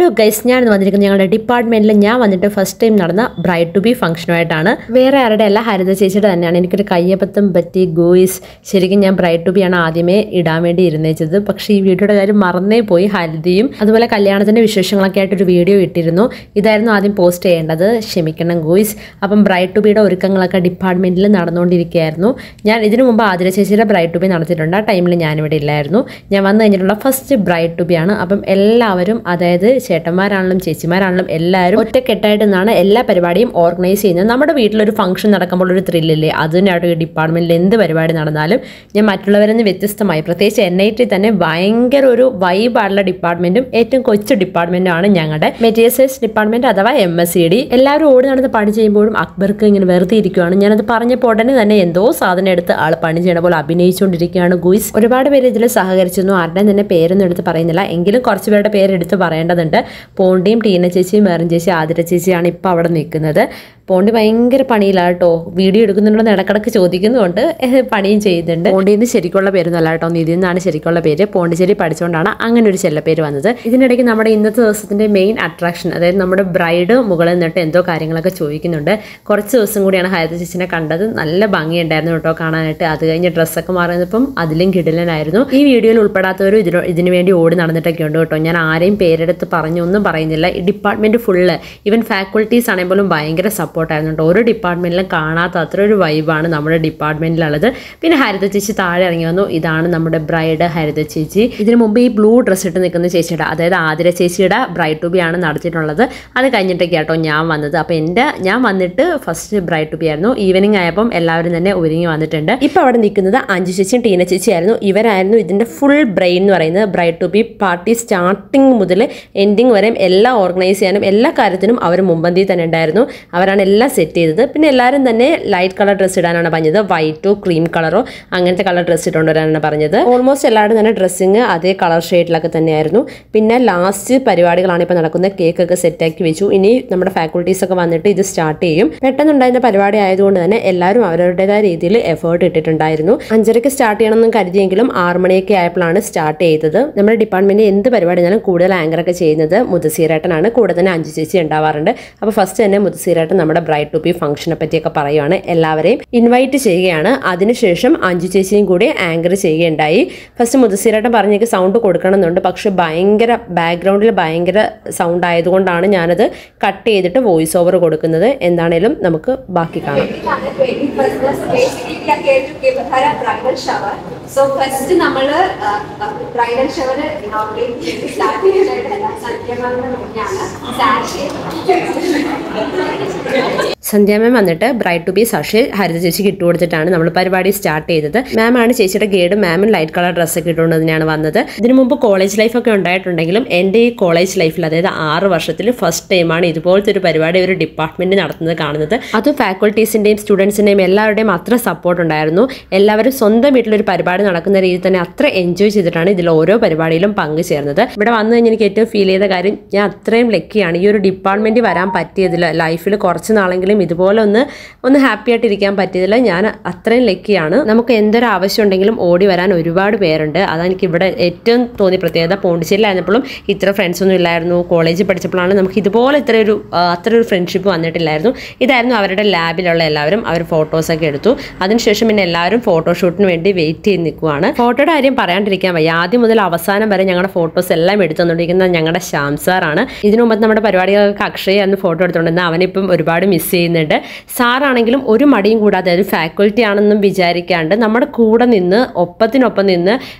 Hello guys, ഞാൻ വന്നിരിക്കുന്നത് ഞങ്ങളുടെ ഡിപ്പാർട്ട്മെന്റിൽ ഞാൻ വന്നിട്ട് ഫസ്റ്റ് ടൈം നടന്ന ബ്രൈഡ് ടു ബി ഫംഗ്ഷനുമായിട്ടാണ്. വേറെ ആരുടെ അല്ല, ഹരിത ചേച്ചിയുടെ തന്നെയാണ്. എനിക്കൊരു കയ്യബദ്ധം പറ്റി ഗോയ്സ്. ശരിക്കും ഞാൻ ബ്രൈഡ് ടു ബി ആണ് ആദ്യമേ ഇടാൻ വേണ്ടി ഇരുന്നേച്ചത്. പക്ഷേ ഈ വീഡിയോയുടെ കാര്യം മറന്നേ പോയി. ഹൽദിയും അതുപോലെ കല്യാണത്തിന്റെ വിശേഷങ്ങളൊക്കെ ആയിട്ടൊരു വീഡിയോ ഇട്ടിരുന്നു. ഇതായിരുന്നു ആദ്യം പോസ്റ്റ് ചെയ്യേണ്ടത്, ക്ഷമിക്കണം ഗോയ്സ്. അപ്പം ബ്രൈഡ് ടു ബിയുടെ ഒരുക്കങ്ങളൊക്കെ ഡിപ്പാർട്ട്മെന്റിൽ നടന്നുകൊണ്ടിരിക്കുകയായിരുന്നു. ഞാൻ ഇതിനു മുമ്പ് ആതിര ചേച്ചിയുടെ ബ്രൈഡ് ടു ബി നടത്തിയിട്ടുണ്ട്. ആ ടൈമിൽ ഞാനിവിടെ ഇല്ലായിരുന്നു. ഞാൻ വന്നു കഴിഞ്ഞിട്ടുള്ള ഫസ്റ്റ് ബ്രൈഡ് ടു ബി ആണ്. അപ്പം എല്ലാവരും, അതായത് ചേട്ടന്മാരാണെങ്കിലും ചേച്ചിമാരാണെങ്കിലും എല്ലാവരും ഒറ്റക്കെട്ടായിട്ട് നിന്നാണ് എല്ലാ പരിപാടിയും ഓർഗനൈസ് ചെയ്യുന്നത്. നമ്മുടെ വീട്ടിലൊരു ഫംഗ്ഷൻ നടക്കുമ്പോൾ ഒരു ത്രില്ലില്ലേ, അതിനായിട്ട് ഈ ഡിപ്പാർട്ട്മെന്റിൽ എന്ത് പരിപാടി നടന്നാലും ഞാൻ മറ്റുള്ളവരിൽ നിന്ന് വ്യത്യസ്തമായി, പ്രത്യേകിച്ച് NIT തന്നെ ഭയങ്കര ഒരു വൈബായിട്ടുള്ള ഡിപ്പാർട്ട്മെന്റും ഏറ്റവും കൊച്ചു ഡിപ്പാർട്ട്മെന്റും ആണ് ഞങ്ങളുടെ മെറ്റീരിയൽ സയൻസ് ഡിപ്പാർട്ട്മെന്റ് അഥവാ MSCD. എല്ലാവരും ഓടി നടന്ന് പണി ചെയ്യുമ്പോഴും അക്ബർക്ക് ഇങ്ങനെ വെറുതെ ഇരിക്കുകയാണ്. ഞാനത് പറഞ്ഞപ്പോൾ ഉടനെ തന്നെ എന്തോ സാധനം എടുത്ത് ആൾ പണി ചെയ്യണ പോലെ അഭിനയിച്ചുകൊണ്ടിരിക്കുകയാണ് ഗൂയിസ്. ഒരുപാട് പേര് ഇതിൽ സഹകരിച്ചിരുന്നു. ആരുടെയും തന്നെ പേരൊന്നും എടുത്ത് പറയുന്നില്ല, എങ്കിലും കുറച്ച് പേരുടെ പേര് എടുത്ത് പറയേണ്ടതുണ്ട്. പോണ്ടിയും ടീന ചേച്ചിയും മെറിൻ ചേച്ചി ആതിര ചേച്ചിയാണ് ഇപ്പോൾ അവിടെ നിൽക്കുന്നത്. പോണ്ടി ഭയങ്കര പണിയിലാണ് കേട്ടോ. വീഡിയോ എടുക്കുന്നുണ്ടെന്ന് ഇടക്കിടക്ക് ചോദിക്കുന്നുണ്ട്, പണിയും ചെയ്യുന്നുണ്ട്. പോണ്ടിന്ന് ശരിക്കുള്ള പേരൊന്നുമല്ല കേട്ടോ, നിധി എന്നാണ് ശരിക്കുള്ള പേര്. പോണ്ടിച്ചേരി പഠിച്ചുകൊണ്ടാണ് അങ്ങനെ ഒരു ചെല്ലപ്പേര് വന്നത്. ഇതിനിടയ്ക്ക് നമ്മുടെ ഇന്നത്തെ ദിവസത്തിന്റെ മെയിൻ അട്രാക്ഷൻ, അതായത് നമ്മുടെ ബ്രൈഡ് മുകളിൽ നിന്നിട്ട് എന്തോ കാര്യങ്ങളൊക്കെ ചോദിക്കുന്നുണ്ട്. കുറച്ച് ദിവസം കൂടിയാണ് ഹരിത ചേച്ചിനെ കണ്ടത്. നല്ല ഭംഗിയുണ്ടായിരുന്നു കേട്ടോ കാണാനായിട്ട്. അത് കഴിഞ്ഞ് ഡ്രസ്സൊക്കെ മാറുന്നപ്പം അതിലും കിടിലനായിരുന്നു. ഈ വീഡിയോയിൽ ഉൾപ്പെടാത്തവരും ഇതിനു വേണ്ടി ഓടി നടന്നിട്ടൊക്കെ ഉണ്ട് കേട്ടോ. ഞാൻ ആരെയും പേരെടുത്ത് പറഞ്ഞൊന്നും പറയുന്നില്ല. ഈ ഡിപ്പാർട്ട്മെന്റ് ഫുള്ള്, ഈവൻ ഫാക്കൽറ്റീസ് ആണെങ്കിൽ പോലും ഭയങ്കര സപ്പോർട്ടായിരുന്നു കേട്ടോ. ഓരോ ഡിപ്പാർട്ട്മെന്റിലും കാണാത്ത അത്ര ഒരു വൈബാണ് നമ്മുടെ ഡിപ്പാർട്ട്മെന്റിലുള്ളത്. പിന്നെ ഹരിത ചേച്ചി താഴെ ഇറങ്ങി വന്നു. ഇതാണ് നമ്മുടെ ബ്രൈഡ് ഹരിത ചേച്ചി. ഇതിനു മുമ്പ് ഈ ബ്ലൂ ഡ്രസ്സ് ഇട്ട് നിൽക്കുന്ന ചേച്ചിയുടെ, അതായത് ആതിര ചേച്ചിയുടെ ബ്രൈഡ് ടു ബി ആണ് നടത്തിയിട്ടുള്ളത്. അത് കഴിഞ്ഞിട്ടൊക്കെ കേട്ടോ ഞാൻ വന്നത്. അപ്പോൾ ഞാൻ വന്നിട്ട് ഫസ്റ്റ് ബ്രൈഡ് ടു ബി ആയിരുന്നു. ഈവനിങ് ആയപ്പം എല്ലാവരും തന്നെ ഒരുങ്ങി വന്നിട്ടുണ്ട്. ഇപ്പോൾ അവിടെ നിൽക്കുന്നത് അഞ്ചു ചേച്ചിയും ടീന ചേച്ചിയായിരുന്നു. ഇവരായിരുന്നു ഇതിൻ്റെ ഫുൾ ബ്രെയിൻ എന്ന് പറയുന്നത്. Bride to be party starting മുതൽ എൻഡിങ് വരെ എല്ലാം ഓർഗനൈസ് ചെയ്യാനും എല്ലാ കാര്യത്തിനും അവർ മുമ്പന്തിയിൽ തന്നെ ഉണ്ടായിരുന്നു. അവരാണ് എല്ലാം സെറ്റ് ചെയ്തത്. പിന്നെ എല്ലാവരും തന്നെ ലൈറ്റ് കളർ ഡ്രസ്സ് ഇടാനാണ് പറഞ്ഞത്. വൈറ്റോ ക്രീം കളറോ അങ്ങനത്തെ കളർ ഡ്രസ്സ് ഇട്ടുകൊണ്ടുവരാനാണ് പറഞ്ഞത്. ഓൾമോസ്റ്റ് എല്ലാവരും തന്നെ ഡ്രസ്സിങ് അതേ കളർ ഷെയ്ഡിലൊക്കെ തന്നെയായിരുന്നു. പിന്നെ ലാസ്റ്റ് പരിപാടികളാണ് ഇപ്പോൾ നടക്കുന്നത്. കേക്കൊക്കെ സെറ്റാക്കി വെച്ചു. ഇനി നമ്മുടെ ഫാക്കൽറ്റീസ് ഒക്കെ വന്നിട്ട് ഇത് സ്റ്റാർട്ട് ചെയ്യും. പെട്ടെന്നുണ്ടായിരുന്ന പരിപാടി ആയതുകൊണ്ട് തന്നെ എല്ലാവരും അവരുടേതായ രീതിയിൽ എഫേർട്ട് ഇട്ടിട്ടുണ്ടായിരുന്നു. 5:30 സ്റ്റാർട്ട് ചെയ്യണമെന്നും കരുതിയെങ്കിലും 6 മണിയൊക്കെ ആയപ്പോഴാണ് സ്റ്റാർട്ട് ചെയ്തത്. നമ്മുടെ ഡിപ്പാർട്ട്മെന്റിൽ എന്ത് പരിപാടിയാലും കൂടുതൽ ആങ്കറൊക്കെ ചെയ്യുന്നത് മുതസീരേട്ടനാണ്. കൂടെ തന്നെ അഞ്ചു ചേച്ചി ഉണ്ടാവാറുണ്ട്. അപ്പോൾ ഫസ്റ്റ് തന്നെ മുതസീരേട്ടൻ നമ്മുടെ ബ്രൈഡ് ടു ബി ഫംഗ്ഷനെ പറ്റിയൊക്കെ പറയുകയാണ്. എല്ലാവരെയും ഇൻവൈറ്റ് ചെയ്യുകയാണ്. അതിനുശേഷം അഞ്ചു ചേച്ചിയും കൂടി ആങ്കർ ചെയ്യുകയുണ്ടായി. ഫസ്റ്റ് മുതസീരേട്ടൻ പറഞ്ഞേക്ക് സൗണ്ട് കൊടുക്കണമെന്നുണ്ട്, പക്ഷെ ഭയങ്കര ബാക്ക്ഗ്രൗണ്ടിൽ ഭയങ്കര സൗണ്ട് ആയതുകൊണ്ടാണ് ഞാനത് കട്ട് ചെയ്തിട്ട് വോയിസ് ഓവർ കൊടുക്കുന്നത്. എന്താണേലും നമുക്ക് ബാക്കി കാണാം. സോ ഫസ്റ്റ് നമ്മൾ ബ്രൈഡൽ ഷവർ സ്റ്റാർട്ട് ചെയ്യാനായിട്ട് സന്ധ്യ മാം വന്നിട്ട് ബ്രൈഡ് ടു ബി സാക്ഷി ഹരിത ചേച്ചിക്ക് ഇട്ട് കൊടുത്തിട്ടാണ് നമ്മൾ പരിപാടി സ്റ്റാർട്ട് ചെയ്തത്. മാം ആണ് ചേച്ചിയുടെ ഗൈഡ്. മാമും ലൈറ്റ് കളർ ഡ്രസ്സൊക്കെ ഇട്ടുകൊണ്ടതിനാണ് വന്നത്. ഇതിനു മുമ്പ് കോളേജ് ലൈഫൊക്കെ ഉണ്ടായിട്ടുണ്ടെങ്കിലും എൻ്റെ ഈ കോളേജ് ലൈഫിൽ, അതായത് 6 വർഷത്തിൽ ഫസ്റ്റ് ടൈമാണ് ഇതുപോലത്തെ ഒരു പരിപാടി ഒരു ഡിപ്പാർട്ട്മെന്റ് നടത്തുന്നത് കാണുന്നത്. അത് ഫാക്കൽറ്റീസിൻ്റെയും സ്റ്റുഡൻസിൻ്റെയും എല്ലാവരുടെയും അത്ര സപ്പോർട്ട് ഉണ്ടായിരുന്നു. എല്ലാവരും സ്വന്തം വീട്ടിലൊരു പരിപാടി നടക്കുന്ന രീതിയിൽ തന്നെ അത്ര എൻജോയ് ചെയ്തിട്ടാണ് ഇതിൽ ഓരോ പരിപാടിയിലും പങ്കുചേർന്നത്. ഇവിടെ വന്നു കഴിഞ്ഞാൽ എനിക്ക് ഏറ്റവും ഫീൽ ചെയ്ത കാര്യം, ഞാൻ അത്രയും ലക്കിയാണ് ഈ ഒരു ഡിപ്പാർട്ട്മെന്റ് വരാൻ പറ്റിയതിൽ. ലൈഫിൽ കുറച്ച് നാളെങ്കിലും ഇതുപോലെ ഒന്ന് ഹാപ്പി ആയിട്ട് ഇരിക്കാൻ പറ്റിയതിൽ ഞാൻ അത്രയും ലക്കിയാണ്. നമുക്ക് എന്തൊരു ആവശ്യം ഉണ്ടെങ്കിലും ഓടി വരാൻ ഒരുപാട് പേരുണ്ട്. അതെനിക്ക് ഇവിടെ ഏറ്റവും തോന്നിയ പ്രത്യേകത. പോണ്ടിച്ചേരിയിലായിരുന്നപ്പോഴും ഇത്ര ഫ്രണ്ട്സ് ഒന്നും ഇല്ലായിരുന്നു. കോളേജിൽ പഠിച്ചപ്പോഴാണ് നമുക്ക് ഇതുപോലെ അത്ര ഒരു ഫ്രണ്ട്ഷിപ്പ് വന്നിട്ടില്ലായിരുന്നു. ഇതായിരുന്നു അവരുടെ ലാബിലുള്ള എല്ലാവരും. അവർ ഫോട്ടോസൊക്കെ എടുത്തു. അതിനുശേഷം പിന്നെ എല്ലാവരും ഫോട്ടോഷൂട്ടിന് വേണ്ടി വെയിറ്റ് ചെയ്ത് നിൽക്കുവാണ്. ഫോട്ടോയുടെ കാര്യം പറയാണ്ടിരിക്കാൻ വയ്യ. ആദ്യം മുതൽ അവസാനം വരെ ഞങ്ങളുടെ ഫോട്ടോസ് എല്ലാം എടുത്തുകൊണ്ടിരിക്കുന്നത് ഞങ്ങളുടെ ശ്യാം സാറാണ്. ഇതിനു മുമ്പ് നമ്മുടെ പരിപാടികൾക്ക് അക്ഷയ് അന്ന് ഫോട്ടോ എടുത്തുകൊണ്ടിരുന്നത്. അവനിപ്പം ഒരുപാട് മിസ് ചെയ്യുന്നുണ്ട്. സാറാണെങ്കിലും ഒരു മടിയും കൂടാതെ, അതായത് ഫാക്കൽറ്റി ആണെന്നും വിചാരിക്കാണ്ട് നമ്മുടെ കൂടെ നിന്ന് ഒപ്പത്തിനൊപ്പം നിന്ന്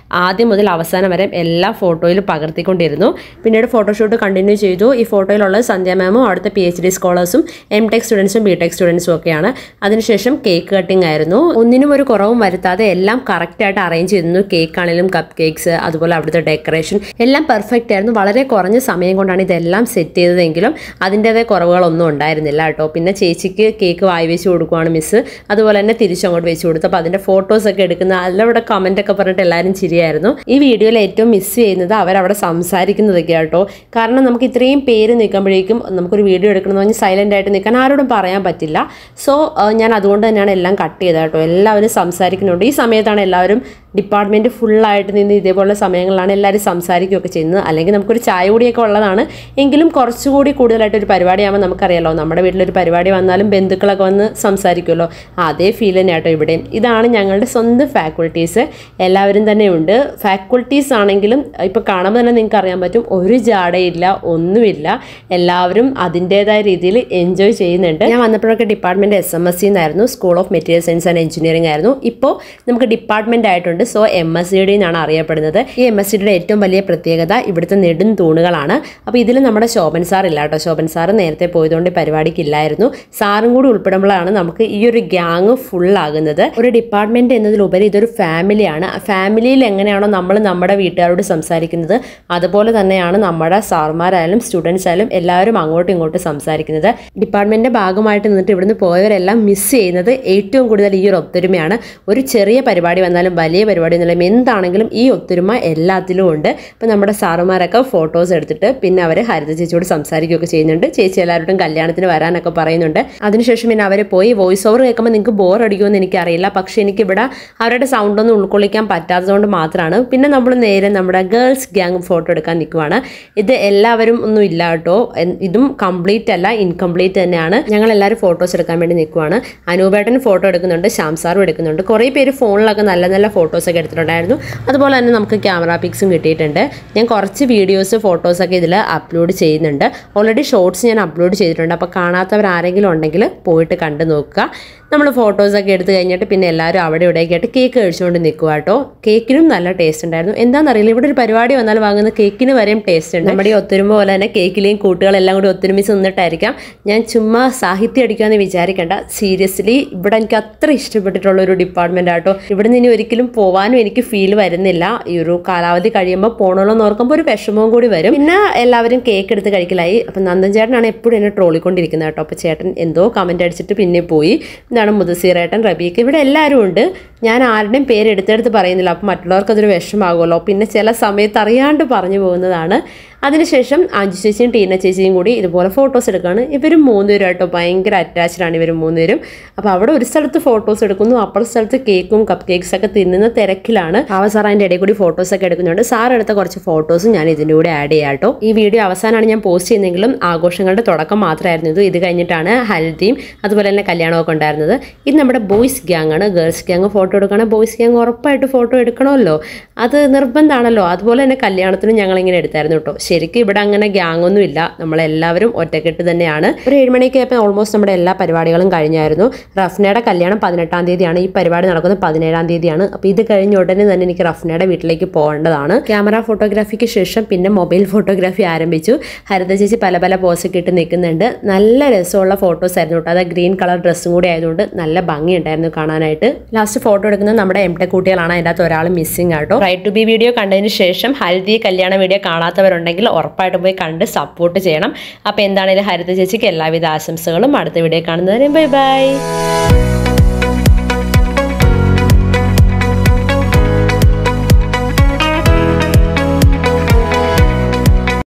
ആദ്യം മുതൽ അവസാനം വരെ എല്ലാ ഫോട്ടോയിൽ പകർത്തിക്കൊണ്ടിരുന്നു. പിന്നീട് ഫോട്ടോഷൂട്ട് കണ്ടിന്യൂ ചെയ്തു. ഈ ഫോട്ടോയിലുള്ളത് സന്ധ്യ മാമും അവിടുത്തെ PhD സ്കോളേഴ്സും MTech സ്റ്റുഡൻസും BTech സ്റ്റുഡൻസും ഒക്കെയാണ്. അതിനുശേഷം കേക്ക് കട്ടിംഗ് ആയിരുന്നു. ഒന്നിനും ഒരു കുറവും വരുത്താതെ എല്ലാം കറക്റ്റായിട്ട് അറേഞ്ച് ചെയ്തിരുന്നു. കേക്ക് ആണെങ്കിലും കപ്പ് കേക്ക്സ്, അതുപോലെ അവിടുത്തെ ഡെക്കറേഷൻ എല്ലാം പെർഫെക്റ്റ് ആയിരുന്നു. വളരെ കുറഞ്ഞ സമയം കൊണ്ടാണ് ഇതെല്ലാം സെറ്റ് ചെയ്തതെങ്കിലും അതിൻ്റെതായ കുറവുകളൊന്നും ഉണ്ടായിരുന്നില്ല കേട്ടോ. പിന്നെ ചേച്ചിക്ക് കേക്ക് വായി വെച്ച് കൊടുക്കുവാണ് മിസ്സ്. അതുപോലെ തന്നെ തിരിച്ചങ്ങോട്ട് വെച്ച് കൊടുത്തു. അപ്പോൾ അതിൻ്റെ ഫോട്ടോസൊക്കെ എടുക്കുന്ന അതിലവിടെ കമൻറ്റൊക്കെ പറഞ്ഞിട്ട് എല്ലാവരും ചിരിയായിരുന്നു. ഈ വീഡിയോയിൽ ഏറ്റവും മിസ് ചെയ്യുന്നത് അവരവിടെ സംസാരിക്കുന്നതൊക്കെ കേട്ടോ. കാരണം നമുക്ക് ഇത്രയും പേര് നിൽക്കുമ്പോഴേക്കും നമുക്കൊരു വീഡിയോ എടുക്കണമെന്ന് പറഞ്ഞാൽ സൈലൻ്റ് ആയിട്ട് നിൽക്കാൻ ആരോടും പറയാൻ പറ്റില്ല. സോ ഞാൻ അതുകൊണ്ട് തന്നെയാണ് എല്ലാം കട്ട് ചെയ്തത് കേട്ടോ. എല്ലാവരും സംസാരിക്കുന്നുണ്ട്. ഈ സമയത്താണ് എല്ലാവരും ഡിപ്പാർട്ട്മെൻറ്റ് ഫുള്ളായിട്ട് നിന്ന് ഇതേപോലുള്ള സമയങ്ങളിലാണ് എല്ലാവരും സംസാരിക്കുകയൊക്കെ ചെയ്യുന്നത്. അല്ലെങ്കിൽ നമുക്കൊരു ചായ കൂടിയൊക്കെ ഉള്ളതാണ്. എങ്കിലും കുറച്ചുകൂടി കൂടുതലായിട്ടൊരു പരിപാടിയാകുമ്പോൾ നമുക്കറിയാലോ, നമ്മുടെ വീട്ടിലൊരു പരിപാടി വന്നാലും ബന്ധുക്കളൊക്കെ വന്ന് സംസാരിക്കുമല്ലോ. അതേ ഫീൽ തന്നെ കേട്ടോ ഇവിടെയും. ഇതാണ് ഞങ്ങളുടെ സ്വന്തം ഫാക്കൾട്ടീസ്. എല്ലാവരും തന്നെ ഉണ്ട്. ഫാക്കൾട്ടീസ് ആണെങ്കിലും ഇപ്പോൾ കാണുമ്പോൾ തന്നെ നിങ്ങൾക്ക് അറിയാൻ പറ്റും, ഒരു ജാടയില്ല, ഒന്നുമില്ല. എല്ലാവരും അതിൻ്റേതായ രീതിയിൽ എൻജോയ് ചെയ്യുന്നുണ്ട്. ഞാൻ വന്നപ്പോഴൊക്കെ ഡിപ്പാർട്ട്മെൻറ്റ് SMSC എന്നായിരുന്നു, school of material science and engineering ആയിരുന്നു. ഇപ്പോൾ നമുക്ക് ഡിപ്പാർട്ട്മെൻറ്റ് ആയിട്ടുണ്ട്. സോ MSCD എന്നാണ് അറിയപ്പെടുന്നത്. ഈ MSCDയുടെ ഏറ്റവും വലിയ പ്രത്യേകത ഇവിടുത്തെ നെടും തൂണുകളാണ്. അപ്പോൾ ഇതിൽ നമ്മുടെ ശോഭൻ സാർ ഇല്ല കേട്ടോ. ശോഭൻ സാർ നേരത്തെ പോയതുകൊണ്ട് പരിപാടിക്ക് ഇല്ലായിരുന്നു. സാറും കൂടി ഉൾപ്പെടുമ്പോഴാണ് നമുക്ക് ഈ ഒരു ഗ്യാങ് ഫുള്ളാകുന്നത്. ഒരു ഡിപ്പാർട്ട്മെൻറ്റ് എന്നതിലുപരി ഇതൊരു ഫാമിലിയാണ്. ഫാമിലിയിൽ എങ്ങനെയാണോ നമ്മൾ നമ്മുടെ വീട്ടുകാരോട് സംസാരിക്കുന്നത്, അതുപോലെ തന്നെയാണ് നമ്മുടെ സാർമാരായാലും സ്റ്റുഡൻസ് ആയാലും എല്ലാവരും അങ്ങോട്ടും ഇങ്ങോട്ടും സംസാരിക്കുന്നത്. ഡിപ്പാർട്ട്മെൻറ്റിൻ്റെ ഭാഗമായിട്ട് നിന്നിട്ട് ഇവിടുന്ന് പോയവരെല്ലാം മിസ് ചെയ്യുന്നത് ഏറ്റവും കൂടുതൽ ഈ ഒരു ഒത്തൊരുമയാണ്. ഒരു ചെറിയ പരിപാടി വന്നാലും വലിയ പരിപാടി വന്നാലും എന്താണെങ്കിലും ഈ ഒത്തൊരുമ എല്ലാത്തിലും ഉണ്ട്. ഇപ്പം നമ്മുടെ സാറുമാരൊക്കെ ഫോട്ടോസ് എടുത്തിട്ട് പിന്നെ അവർ ഹരിത ചേച്ചിയോട് സംസാരിക്കുകയൊക്കെ ചെയ്യുന്നുണ്ട്. ചേച്ചി എല്ലാവരോടും കല്യാണത്തിന് വരാനൊക്കെ പറയുന്നുണ്ട്. അതിനുശേഷം പിന്നെ അവർ പോയി വോയിസ് ഓവർ കേൾക്കുമ്പോൾ നിങ്ങൾക്ക് ബോർ അടിക്കുമെന്ന് എനിക്കറിയില്ല. പക്ഷേ എനിക്കിവിടെ അവരുടെ സൗണ്ടൊന്നും ഉൾക്കൊള്ളിക്കാൻ പറ്റാത്തതുകൊണ്ട് മാത്രമാണ്. പിന്നെ നമ്മൾ നേരെ നമ്മുടെ ഗേൾസ് ഗ്യാങ് ഫോട്ടോ എടുക്കാൻ നിൽക്കുവാണ്. ഇത് എല്ലാവരും ഒന്നും ഇല്ല കേട്ടോ. ഇതും കംപ്ലീറ്റ് അല്ല, ഇൻകംപ്ലീറ്റ് തന്നെയാണ്. ഞങ്ങൾ എല്ലാവരും ഫോട്ടോസ് എടുക്കാൻ വേണ്ടി നിൽക്കുവാണ്. അനൂപേട്ടൻ ഫോട്ടോ എടുക്കുന്നുണ്ട്, ശ്യാം സാറും എടുക്കുന്നുണ്ട്. കുറേ പേര് ഫോണിലൊക്കെ നല്ല നല്ല ഫോട്ടോസൊക്കെ എടുത്തിട്ടുണ്ടായിരുന്നു. അതുപോലെ തന്നെ നമുക്ക് ക്യാമറ പിക്സും കിട്ടിയിട്ടുണ്ട്. ഞാൻ കുറച്ച് വീഡിയോസ് ഫോട്ടോസൊക്കെ ഇതിൽ അപ്ലോഡ് ചെയ്യുന്നുണ്ട്. ഓൾറെഡി ഷോർട്സ് ഞാൻ അപ്ലോഡ് ചെയ്തിട്ടുണ്ട്. അപ്പോൾ കാണാത്തവർ ആരെങ്കിലും ഉണ്ടെങ്കിൽ പോയിട്ട് കണ്ടു നോക്കുക. നമ്മൾ ഫോട്ടോസൊക്കെ എടുത്ത് കഴിഞ്ഞിട്ട് പിന്നെ എല്ലാവരും അവിടെ ഇവിടെയൊക്കെ ആയിട്ട് കേക്ക് കഴിച്ചുകൊണ്ട് നിൽക്കുക കേട്ടോ. കേക്കിനും നല്ല ടേസ്റ്റ് ഉണ്ടായിരുന്നു. എന്താണെന്നറിയില്ല, ഇവിടെ ഒരു പരിപാടി വന്നാൽ വാങ്ങുന്ന കേക്കിന് വരെയും ടേസ്റ്റ് ഉണ്ട്. നമ്മുടെ ഈ ഒത്തൊരുമ പോലെ തന്നെ കേക്കിലെയും കൂട്ടുകളെല്ലാം കൂടി ഒത്തൊരുമിച്ച് നിന്നിട്ടായിരിക്കാം. ഞാൻ ചുമ്മാ സാഹിത്യം അടിക്കാമെന്ന് വിചാരിക്കേണ്ട. സീരിയസ്ലി ഇവിടെ എനിക്ക് അത്ര ഇഷ്ടപ്പെട്ടിട്ടുള്ള ഒരു ഡിപ്പാർട്ട്മെൻ്റ് ആട്ടോ. ഇവിടെ നിന്ന് ഒരിക്കലും പോകാനും എനിക്ക് ഫീൽ വരുന്നില്ല. ഈ ഒരു കാലാവധി കഴിയുമ്പോൾ പോകണമെന്ന് ഓർക്കുമ്പോൾ ഒരു വിഷമവും കൂടി വരും. പിന്നെ എല്ലാവരും കേക്ക് എടുത്ത് കഴിക്കലായി. അപ്പം നന്ദൻ ചേട്ടനാണ് എപ്പോഴും എന്നെ ട്രോളിക്കൊണ്ടിരിക്കുന്നത് കേട്ടോ. അപ്പോൾ ചേട്ടൻ എന്തോ കമൻറ്റ് അടിച്ചിട്ട് പിന്നെ പോയി. ഇതാണ് മുദസീറേട്ടൻ, റബീക്ക്, ഇവിടെ എല്ലാവരും ഉണ്ട്. ഞാൻ ആരുടെയും പേര് എടുത്തെടുത്ത് പറയുന്നില്ല. അപ്പം മറ്റുള്ളവർക്ക് അതൊരു വിഷമാകുമല്ലോ. പിന്നെ ചില സമയത്ത് അറിയാണ്ട് പറഞ്ഞു പോകുന്നതാണ്. അതിനുശേഷം അഞ്ജു ചേച്ചിയും ടീന ചേച്ചിയും കൂടി ഇതുപോലെ ഫോട്ടോസ് എടുക്കുകയാണ്. ഇവരും 3 പേരുമായിട്ടോ ഭയങ്കര അറ്റാച്ച്ഡാണ് ഇവർ 3 പേരും. അപ്പോൾ അവിടെ ഒരു സ്ഥലത്ത് ഫോട്ടോസ് എടുക്കുന്നു, അപ്പുറത്തെ സ്ഥലത്ത് കേക്കും കപ്പ് കേക്ക്സൊക്കെ തിന്നുന്ന തിരക്കിലാണ്. സാർ അതിൻ്റെ ഇടയിൽ കൂടി ഫോട്ടോസൊക്കെ എടുക്കുന്നുണ്ട്. സാർ എടുത്ത കുറച്ച് ഫോട്ടോസും ഞാൻ ഇതിൻ്റെ കൂടെ ആഡ് ചെയ്യാം കേട്ടോ. ഈ വീഡിയോ അവസാനമാണ് ഞാൻ പോസ്റ്റ് ചെയ്യുന്നതെങ്കിലും ആഘോഷങ്ങളുടെ തുടക്കം മാത്രമായിരുന്നു ഇത് കഴിഞ്ഞിട്ടാണ് ഹൽദിയും അതുപോലെ തന്നെ കല്യാണമൊക്കെ ഉണ്ടായിരുന്നത്. ഇത് നമ്മുടെ ബോയ്സ് ഗ്യാങ് ആണ്. ഗേൾസ് ഗ്യാങ് ഫോട്ടോ എടുക്കണം, ബോയ്സ് ഗ്യാങ് ഉറപ്പായിട്ട് ഫോട്ടോ എടുക്കണമല്ലോ, അത് നിർബന്ധമാണല്ലോ. അതുപോലെ തന്നെ കല്യാണത്തിനും ഞങ്ങളിങ്ങനെ എടുത്തായിരുന്നു കേട്ടോ. ശരിക്കും ഇവിടെ അങ്ങനെ ഗ്യാങ് ഒന്നും ഇല്ല, നമ്മളെല്ലാവരും ഒറ്റക്കെട്ട് തന്നെയാണ്. ഒരു 7 മണിയൊക്കെ ആയപ്പോൾ ഓൾമോസ്റ്റ് നമ്മുടെ എല്ലാ പരിപാടികളും കഴിഞ്ഞായിരുന്നു. റഫ്നയുടെ കല്യാണം 18-ാം തീയതിയാണ്. ഈ പരിപാടി നടക്കുന്നത് 17-ാം തീയതിയാണ്. അപ്പോൾ ഇത് കഴിഞ്ഞ ഉടനെ തന്നെ എനിക്ക് റഫ്നയുടെ വീട്ടിലേക്ക് പോകേണ്ടതാണ്. ക്യാമറ ഫോട്ടോഗ്രാഫിക്ക് ശേഷം പിന്നെ മൊബൈൽ ഫോട്ടോഗ്രാഫി ആരംഭിച്ചു. ഹരിത ചേച്ചി പല പല പോസൊക്കെ ഇട്ട് നിൽക്കുന്നുണ്ട്. നല്ല രസമുള്ള ഫോട്ടോസ് ആയിരുന്നു കേട്ടോ. അത് ഗ്രീൻ കളർ ഡ്രസ്സും കൂടി ആയതുകൊണ്ട് നല്ല ഭംഗിയുണ്ടായിരുന്നു കാണാനായിട്ട്. ലാസ്റ്റ് ഫോട്ടോ എടുക്കുന്നത് നമ്മുടെ MTech കുട്ടികളാണ്. അതിൻ്റെ അകത്ത് ഒരാൾ മിസ്സിംഗ് ആട്ടോ. റൈറ്റ് ടു ബി വീഡിയോ കണ്ടതിന് ശേഷം ഹൽദി കല്യാണ വീഡിയോ കാണാത്തവരുണ്ടെങ്കിൽ ഉറപ്പായിട്ട് പോയി കണ്ട് സപ്പോർട്ട് ചെയ്യണം. അപ്പോൾ എന്താണെങ്കിലും ഹരിത ചേച്ചിക്ക് എല്ലാവിധ ആശംസകളും. അടുത്ത വീഡിയോ കാണുന്നവരെ ബൈ ബൈ.